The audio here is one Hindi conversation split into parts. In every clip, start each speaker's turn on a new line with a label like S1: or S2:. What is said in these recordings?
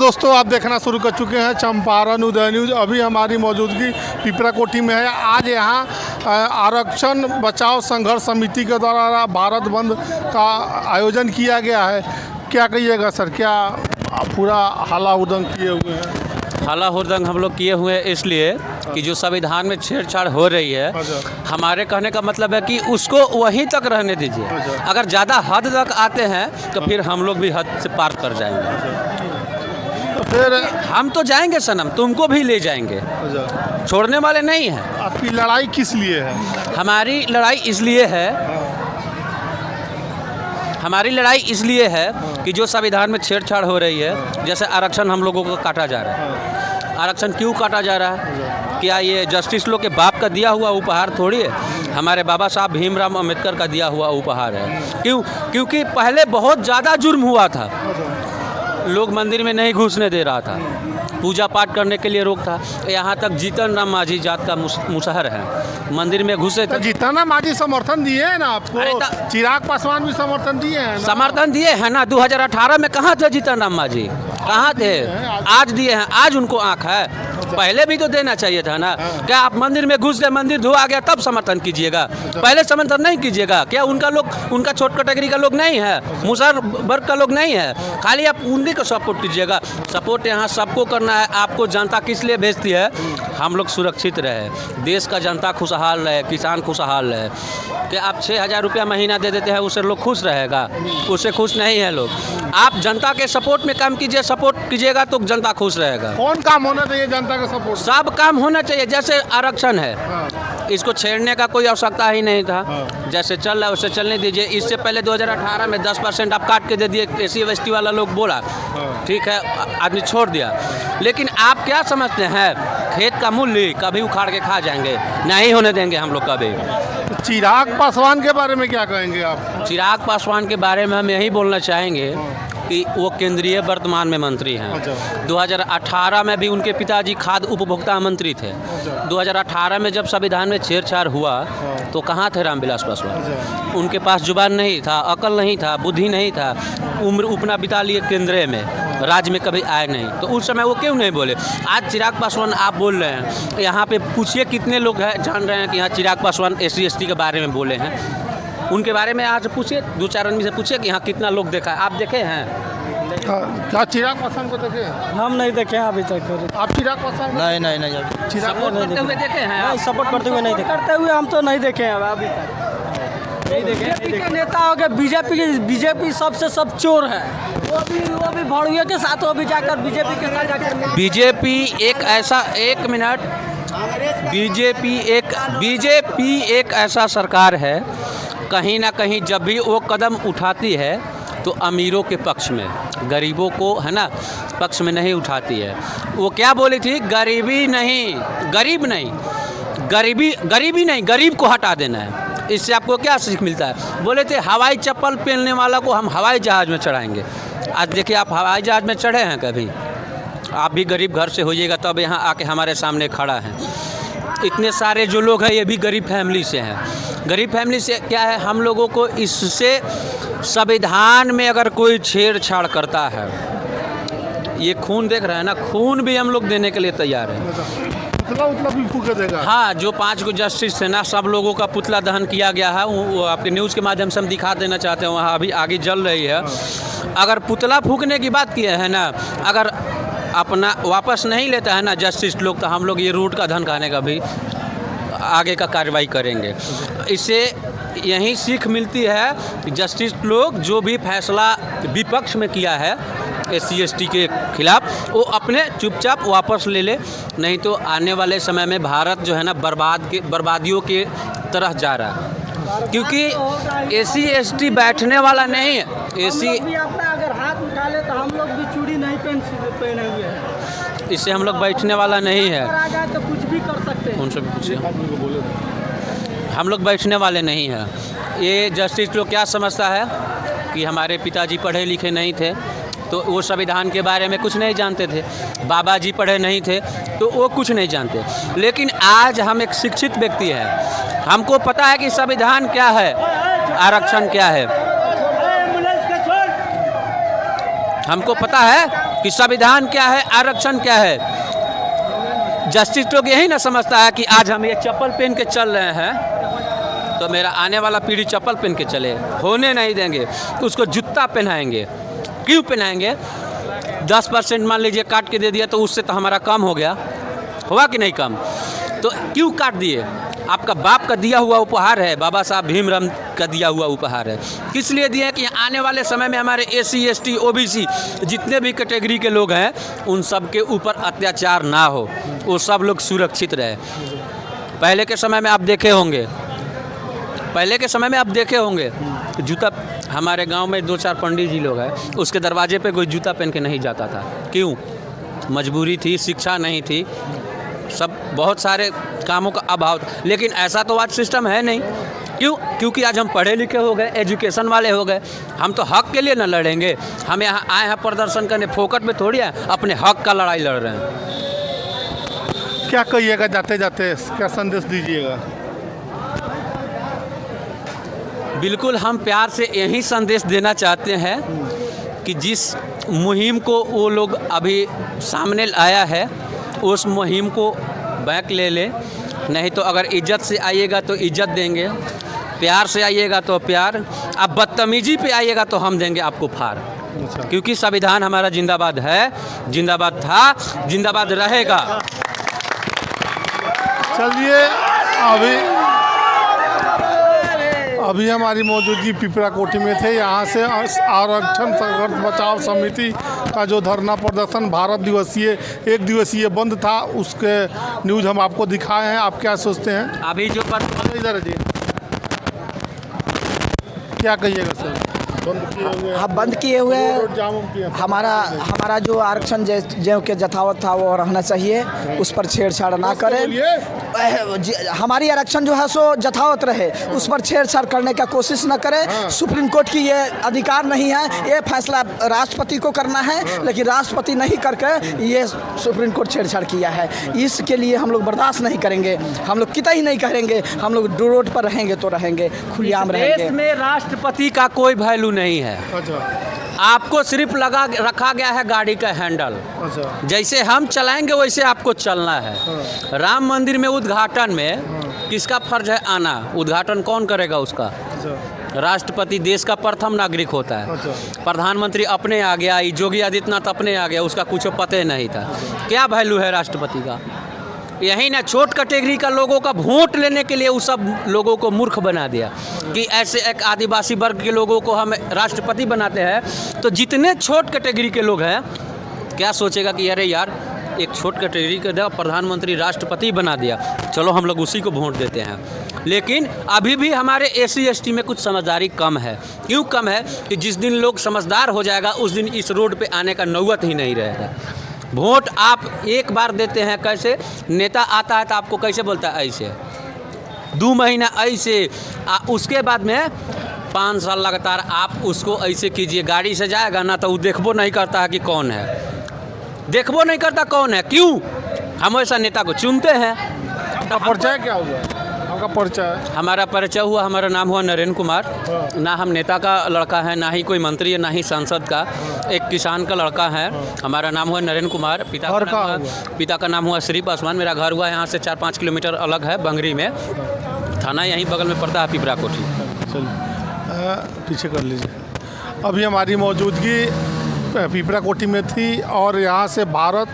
S1: दोस्तों, आप देखना शुरू कर चुके हैं चंपारण उदय न्यूज़। अभी हमारी मौजूदगी पिपरा कोठी में है। आज यहाँ आरक्षण बचाओ संघर्ष समिति के द्वारा भारत बंद का आयोजन किया गया है। क्या कहिएगा सर, क्या पूरा हाला हुदंग किए हुए हैं?
S2: हाला हुदंग हम लोग किए हुए हैं इसलिए कि जो संविधान में छेड़छाड़ हो रही है, हमारे कहने का मतलब है कि उसको वहीं तक रहने दीजिए। अगर ज़्यादा हद तक आते हैं तो फिर हम लोग भी हद से पार कर जाएंगे।
S1: तो फिर
S2: हम तो जाएंगे सनम, तुमको भी ले जाएंगे, छोड़ने वाले नहीं हैं।
S1: आपकी लड़ाई किस लिए है?
S2: हमारी लड़ाई इसलिए है कि जो संविधान में छेड़छाड़ हो रही है, जैसे आरक्षण हम लोगों को काटा जा रहा है। आरक्षण क्यों काटा जा रहा है? क्या ये जस्टिस लोग के बाप का दिया हुआ उपहार थोड़ी है? हमारे बाबा साहब भीमराव अम्बेडकर का दिया हुआ उपहार है। क्योंकि पहले बहुत ज़्यादा जुर्म हुआ था। लोग मंदिर में नहीं घुसने दे रहा था, पूजा पाठ करने के लिए रोक था। यहाँ तक जीतन राम मांझी जात का मुसहर है, मंदिर में घुसे थे।
S1: जीतन राम मांझी समर्थन दिए हैं ना आपको? चिराग पासवान भी समर्थन दिए हैं ना?
S2: समर्थन दिए हैं ना। 2018 में कहाँ थे जीतन राम मांझी? कहाँ थे? आज दिए हैं। आज उनको आँख है, पहले भी तो देना चाहिए था ना। क्या आप मंदिर में घुस गए, मंदिर धुआ गया तब समर्थन कीजिएगा? पहले समर्थन नहीं कीजिएगा क्या? उनका छोट कैटेगरी का लोग नहीं है, मुसहर वर्ग का लोग नहीं है, खाली आप उन्हीं को सपोर्ट कीजिएगा। सपोर्ट यहाँ सबको करना है। आपको जनता किस लिए भेजती है? हम लोग सुरक्षित रहे, देश का जनता खुशहाल रहे, किसान खुशहाल रहे। क्या आप 6,000 रुपया महीना दे देते हैं, उससे लोग खुश रहेगा? उससे खुश नहीं है लोग। आप जनता के सपोर्ट में काम कीजिए, सपोर्ट कीजिएगा तो जनता खुश रहेगा।
S1: कौन काम होना चाहिए जनता का सपोर्ट?
S2: सब काम होना चाहिए। जैसे आरक्षण है, इसको छेड़ने का कोई आवश्यकता ही नहीं था। जैसे चल रहा है उससे चलने दीजिए। इससे पहले 2018 में 10% आप काट के दे दिए, SC ST वाला लोग बोला, ठीक है, आदमी छोड़ दिया। लेकिन आप क्या समझते हैं, खेत का मूल्य कभी उखाड़ के खा जाएंगे? नहीं होने देंगे हम लोग कभी।
S1: चिराग पासवान के बारे में क्या कहेंगे आप?
S2: चिराग पासवान के बारे में हम यही बोलना चाहेंगे कि वो केंद्रीय वर्तमान में मंत्री हैं। 2018 में भी उनके पिताजी खाद्य उपभोक्ता मंत्री थे। 2018 में जब संविधान में छेड़छाड़ हुआ तो कहाँ थे रामविलास पासवान? उनके पास जुबान नहीं था, अकल नहीं था, बुद्धि नहीं था। उम्र उपना बिता लिए केंद्र में, राज्य में कभी आए नहीं, तो उस समय वो क्यों नहीं बोले? आज चिराग पासवान आप बोल रहे हैं, यहाँ पे पूछिए कितने लोग हैं जान रहे हैं कि यहाँ चिराग पासवान SC ST के बारे में बोले हैं। उनके बारे में आज पूछिए, 2-4 आदमी से पूछिए कि यहाँ कितना लोग देखा है। आप देखे हैं?
S1: क्या चिराग पासवान को देखे?
S3: हम नहीं देखे हैं अभी तक।
S1: आप चिराग पासवान?
S3: नहीं
S2: सपोर्ट करते हुए देखे हैं?
S3: नहीं, सपोर्ट करते हुए नहीं देखे। करते हुए हम तो नहीं देखे हैं अभी तक। नहीं देखे। बीजेपी के नेता हो गए, बीजेपी सबसे सब चोर है। वो भी भड़ुए के साथ वो भी जाकर बीजेपी के साथ जाकर
S2: बीजेपी एक ऐसा सरकार है, कहीं ना कहीं जब भी वो कदम उठाती है तो अमीरों के पक्ष में, गरीबों को है ना पक्ष में नहीं उठाती है। वो क्या बोली थी? गरीबी नहीं, गरीब को हटा देना है। इससे आपको क्या सीख मिलता है? बोले थे हवाई चप्पल पहनने वाला को हम हवाई जहाज़ में चढ़ाएंगे। आज देखिए, आप हवाई जहाज़ में चढ़े हैं कभी? आप भी गरीब घर से होइएगा तब यहाँ आके हमारे सामने खड़ा है। इतने सारे जो लोग हैं ये भी गरीब फैमिली से हैं। गरीब फैमिली से क्या है, हम लोगों को इससे संविधान में अगर कोई छेड़छाड़ करता है, ये खून देख रहे हैं ना, खून भी हम लोग देने के लिए तैयार हैं।
S1: पुतला भी फूंक देगा।
S2: हाँ, जो 5 गो जस्टिस थे ना, सब लोगों का पुतला दहन किया गया है। वो आपके न्यूज़ के माध्यम से हम दिखा देना चाहते हैं, वहाँ अभी आगे जल रही है। अगर पुतला फूंकने की बात किए हैं ना, अगर अपना वापस नहीं लेता है ना जस्टिस लोग, तो हम लोग ये रूट का धन खाने का भी आगे का कार्रवाई करेंगे। इससे यही सीख मिलती है कि जस्टिस लोग जो भी फैसला विपक्ष में किया है SC ST के खिलाफ, वो अपने चुपचाप वापस ले ले, नहीं तो आने वाले समय में भारत जो है ना बर्बादियों के तरह जा रहा है। क्योंकि SC ST बैठने वाला नहीं है।
S3: अगर हाथ उठा ले तो हम लोग भी चूड़ी नहीं पहने हुए हैं।
S2: इससे हम लोग बैठने वाला नहीं है।
S3: तो कुछ भी कर सकते हैं।
S2: उनसे भी पूछिए, हम लोग बैठने वाले नहीं हैं। ये जस्टिस लोग क्या समझता है कि हमारे पिताजी पढ़े लिखे नहीं थे तो वो संविधान के बारे में कुछ नहीं जानते थे, बाबा जी पढ़े नहीं थे तो वो कुछ नहीं जानते। लेकिन आज हम एक शिक्षित व्यक्ति हैं, हमको पता है कि संविधान क्या है, आरक्षण क्या है। हमको पता है कि संविधान क्या है, आरक्षण क्या है। जस्टिस लोग यही ना समझता है कि आज हम ये चप्पल पहन के चल रहे हैं तो मेरा आने वाला पीढ़ी चप्पल पहन के चले, होने नहीं देंगे, उसको जूता पहनाएंगे। क्यों पहनाएंगे? 10% मान लीजिए काट के दे दिया तो उससे तो हमारा काम हो गया, हुआ कि नहीं काम? तो क्यों काट दिए? आपका बाप का दिया हुआ उपहार है, बाबा साहब भीमराव का दिया हुआ उपहार है। किस लिए दिए? कि आने वाले समय में हमारे SC ST OBC जितने भी कैटेगरी के लोग हैं उन सब के ऊपर अत्याचार ना हो, वो सब लोग सुरक्षित रहे। पहले के समय में आप देखे होंगे जूता, हमारे गांव में 2-4 पंडित जी लोग हैं, उसके दरवाजे पे कोई जूता पहन के नहीं जाता था। क्यों? मजबूरी थी, शिक्षा नहीं थी, सब बहुत सारे कामों का अभाव था। लेकिन ऐसा तो आज सिस्टम है नहीं। क्यों? क्योंकि आज हम पढ़े लिखे हो गए, एजुकेशन वाले हो गए। हम तो हक के लिए ना लड़ेंगे, हम यहाँ आए हैं प्रदर्शन करने, फोकट में थोड़ी है, अपने हक का लड़ाई लड़ रहे हैं।
S1: क्या कहिएगा जाते जाते, क्या संदेश दीजिएगा?
S2: बिल्कुल, हम प्यार से यही संदेश देना चाहते हैं कि जिस मुहिम को वो लोग अभी सामने आया है उस मुहिम को बैक ले ले। नहीं तो अगर इज्जत से आइएगा तो इज्जत देंगे, प्यार से आइएगा तो प्यार, अब बदतमीजी पे आइएगा तो हम देंगे आपको फाड़। क्योंकि संविधान हमारा जिंदाबाद है, जिंदाबाद था, जिंदाबाद रहेगा।
S1: चलिए, अभी हमारी मौजूदगी पिपरा कोठी में थे। यहाँ से आरक्षण संघर्ष बचाव समिति का जो धरना प्रदर्शन भारत दिवसीय 1 दिवसीय बंद था, उसके न्यूज़ हम आपको दिखाए हैं। आप क्या सोचते हैं?
S2: अभी जो
S1: इधर है जी, क्या कहिएगा सर?
S4: बंद किए हुए हमारा जो आरक्षण जो के जथावत था वो रहना चाहिए, उस पर छेड़छाड़ ना करें। हमारी आरक्षण जो है सो जथावत रहे, उस पर छेड़छाड़ करने का कोशिश न करें। सुप्रीम कोर्ट की ये अधिकार नहीं है, ये फैसला राष्ट्रपति को करना है, लेकिन राष्ट्रपति नहीं करके ये सुप्रीम कोर्ट छेड़छाड़ किया है। इसके लिए हम लोग बर्दाश्त नहीं करेंगे, हम लोग कितना ही नहीं करेंगे, हम लोग रोड पर रहेंगे तो रहेंगे, खुलेआम रहेंगे।
S2: देश में राष्ट्रपति का कोई वैल्यू नहीं है। आपको सिर्फ लगा रखा गया है गाड़ी का हैंडल। जैसे हम चलाएंगे वैसे आपको चलना है। राम मंदिर में उद्घाटन में किसका फर्ज है आना? उद्घाटन कौन करेगा उसका? राष्ट्रपति देश का प्रथम नागरिक होता है। प्रधानमंत्री अपने आ गया, योगी आदित्यनाथ अपने आ गया, उसका कुछ पता नहीं था। क्या वैल्यू है राष्ट्रपति का? यही ना छोट कैटेगरी का लोगों का वोट लेने के लिए उस सब लोगों को मूर्ख बना दिया कि ऐसे एक आदिवासी वर्ग के लोगों को हम राष्ट्रपति बनाते हैं तो जितने छोट कैटेगरी के लोग हैं क्या सोचेगा कि अरे यार एक छोट कैटेगरी का प्रधानमंत्री राष्ट्रपति बना दिया, चलो हम लोग उसी को वोट देते हैं। लेकिन अभी भी हमारे SC ST में कुछ समझदारी कम है। क्यों कम है? कि जिस दिन लोग समझदार हो जाएगा उस दिन इस रोड पे आने का नौबत ही नहीं रहेगा। वोट आप एक बार देते हैं, कैसे नेता आता है तो आपको कैसे बोलता है ऐसे, 2 महीना ऐसे, उसके बाद में 5 साल लगातार आप उसको ऐसे कीजिए, गाड़ी से जाएगा ना तो वो देखबो नहीं करता है कि कौन है, देखबो नहीं करता कौन है। क्यों? हम ऐसा नेता को चुनते हैं।
S1: आपका परिचय क्या हुआ? आपका परिचय?
S2: हमारा परिचय हुआ, हमारा नाम हुआ नरेंद्र कुमार। ना हम नेता का लड़का है, ना ही कोई मंत्री है, ना ही सांसद का, एक किसान का लड़का है। हमारा नाम हुआ नरेंद्र कुमार। पिता का नाम हुआ श्री पासवान। मेरा घर हुआ यहाँ से 4-5 किलोमीटर अलग है, बंगरी में। थाना यहीं बगल में पड़ता है, पिपरा कोठी।
S1: चलिए पीछे कर लीजिए। अभी हमारी मौजूदगी पिपरा कोठी में थी और यहाँ से भारत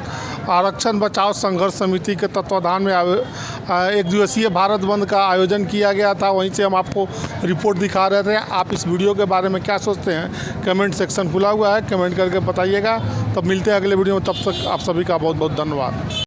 S1: आरक्षण बचाओ संघर्ष समिति के तत्वाधान में 1 दिवसीय भारत बंद का आयोजन किया गया था। वहीं से हम आपको रिपोर्ट दिखा रहे थे। आप इस वीडियो के बारे में क्या सोचते हैं? कमेंट सेक्शन खुला हुआ है, कमेंट करके बताइएगा। तब मिलते हैं अगले वीडियो में, तब तक आप सभी का बहुत बहुत धन्यवाद।